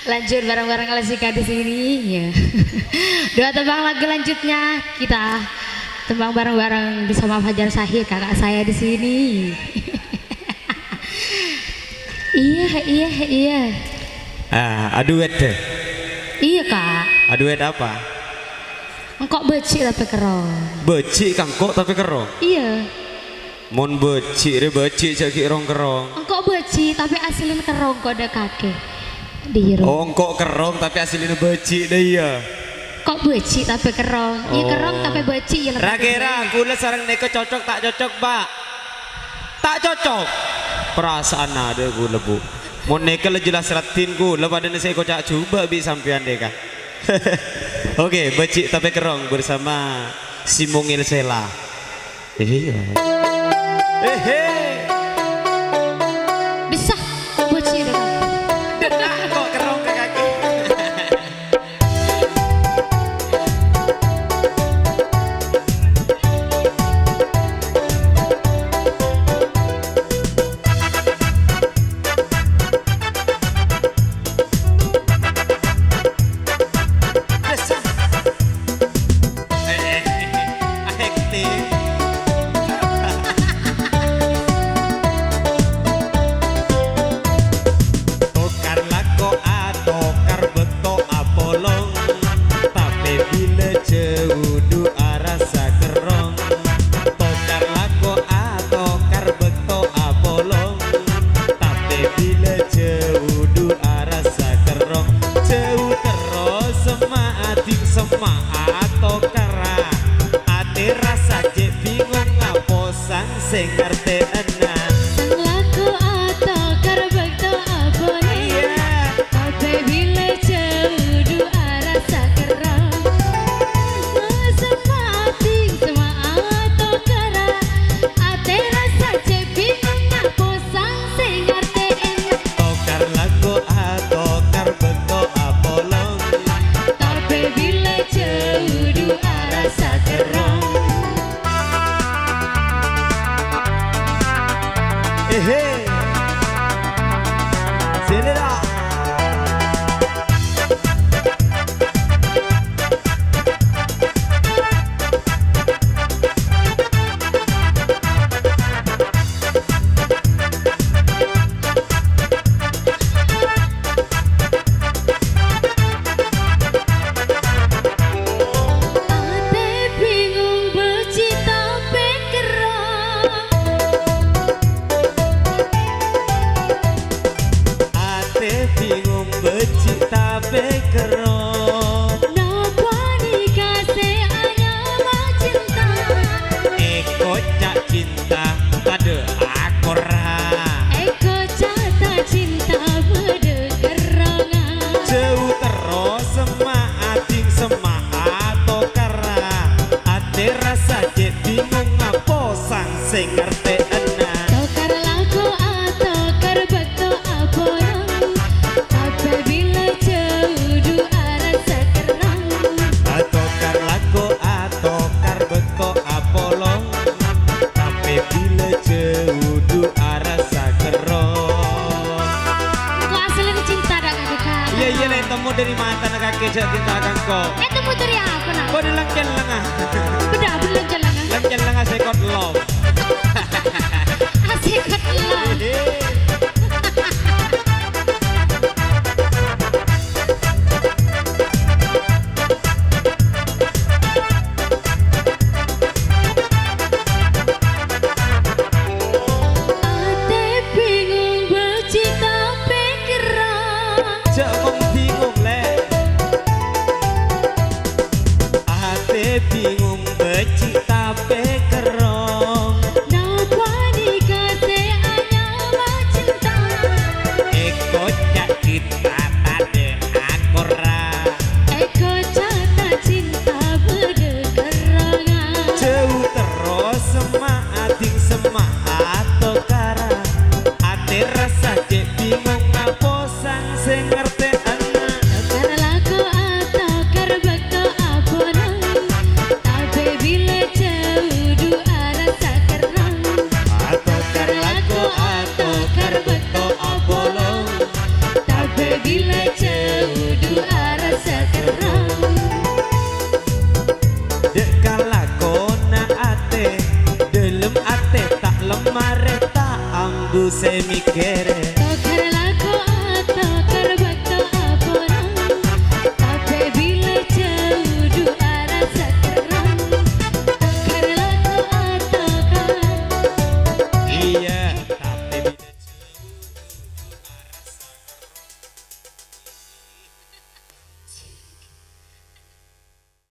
Lanjut bareng-bareng Lesika di sini ya. Dua tembang lagu lanjutnya kita tembang bareng-bareng bersama Fajar Sahir, kakak saya di sini. Iya. Aduet deh. Iya kak. Aduet apa? Engkok becik tapi kerong. Becik kangkok tapi kerong. Iya. Mon becik jadi kerong. Engkok becik tapi aslinya kerong kok ada kaki. Diru. Oh, engkok kerong tapi aslinya becik deh ya. Kok becik tapi kerong? Iya kerong tapi becik ya. Rakira, kula sarang neko cocok tak cocok, Pak. Tak cocok. Perasaan ada kula Bu. Mon neko le jelas ratin kula pada saya kocak coba bi sampean deka. Oke, becik tapi kerong bersama si Mungil Sela. Iya. Bisa becik deh. Dedak kok kerong ke kaki. Sing ngerti enak laku atau karbek to apa nih tapi bila jauh dua rasa kerang semati sama atau kara ate rasa cepi ngapo sang sing ngerti enak tokar laku atau karbek to apa long tapi bila jauh dua rasa kerang. Sini dah. Bingung becik tapi kerong Napa dikasih anyaman cinta Eko cak cinta pada akora Eko cata cinta pada kerangan jauh terus semak atau kara ate rasa je bingung ngapo sang sing ngerti enak Tokar laku atau karbek to apa tapi bila jauh dua rasa kerang Tokar laku atau karbek to apolong tapi bila jauh dua rasa kerong Kok aslinya cinta dah kakak? iya lah temu dari mata nak kaki cak cinta akan kau Temu dari apa nak? kau di langkian lengah Beda belum jalan langkian lengah sekot love Asik lah. Bingung becik tapi kerong Napa dikasih anyaman cinta Eko cak cinta tade akora Eko cata cinta pada kerangan jauh terus semak atau kara ate rasa cek bingung ngapo sang sing ngerti anak Tokar laku atau karbek to apa tapi bila jauh dua rasa kerang Tokar laku atau karbek to apolong tapi bila saya mikir